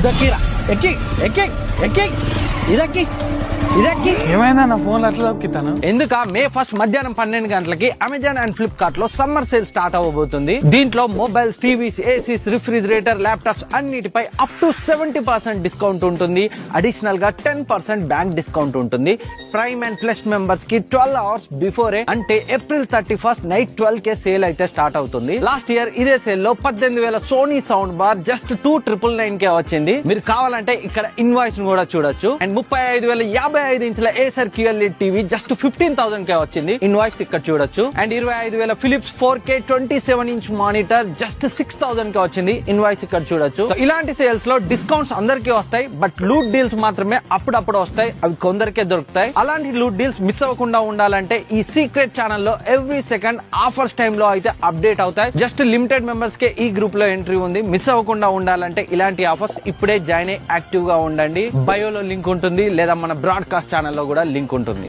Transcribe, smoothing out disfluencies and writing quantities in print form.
ఇదక్కిరా ఎక్కి ఎక్కి ఎక్కి ఇదక్కి ఇదక్కి ఏమైందా నా ఫోన్ అట్లా దొక్కితాను ఎందుక మే 1 మధ్యాహ్నం 12 గంటలకి అమెజాన్ అండ్ ఫ్లిప్కార్ట్ లో సమ్మర్ సేల్ స్టార్ట్ అవ్వబోతుంది. దీంట్లో mobiles, TVs, ACs, refrigerator, laptops అన్నిటిపై అప్ టు 70% డిస్కౌంట్ ఉంటుంది. అడిషనల్ గా 10% బ్యాంక్ డిస్కౌంట్ ఉంటుంది. ప్రైమ్ అండ్ ప్లస్ మెంబర్స్ కి 12 అవర్స్ బిఫోర్ అంటే ఏప్రిల్ 31 నైట్ 12 కే సేల్ అయితే స్టార్ట్ అవుతుంది. లాస్ట్ ఇయర్ ఇదే సేల్ లో 18,000 సోనీ సౌండ్ బార్ జస్ట్ 2,999 కే వచ్చింది. మీరు కావాలంటే ఇక్కడ ఇన్వాయిస్ కూడా చూడొచ్చు. అండ్ 35,055 ఇంచుల ఏసర్ QLED టీవీ జస్ట్ 15,000 కే వచ్చింది. ఇన్వాయిస్ ఇక్కడ చూడొచ్చు. And 25,000 Philips 4K 27 inch monitor just 6,000 కే వచ్చింది. ఇన్వాయిస్ ఇక్కడ చూడొచ్చు. ఇలాంటి సేల్స్ లో డిస్కౌంట్స్ అందరికీ వస్తాయి, బట్ లూట్ డీల్స్ మాత్రమే అప్పుడప్పుడు వస్తాయి. అవి కొందరికే దొరుకుతాయి. అలాంటి లూట్ డీల్స్ మిస్ అవ్వకుండా ఉండాలంటే ఈ సీక్రెట్ ఛానల్ లో ఎవ్రీ సెకండ్ ఆఫర్స్ టైమ్ లో అయితే అప్డేట్ అవుతాయి. జస్ట్ లిమిటెడ్ మెంబర్స్ కే ఈ గ్రూప్ లో ఎంట్రీ ఉంది. మిస్ అవ్వకుండా ఉండాలంటే ఇలాంటి ఆఫర్స్ ఇప్పుడే జాయిన్ అయ్యి యాక్టివ్ గా ఉండండి. బయోలో లింక్ ఉంటుంది, లేదా మన బ్రాడ్కాస్ట్ ఛానల్లో కూడా లింక్ ఉంటుంది.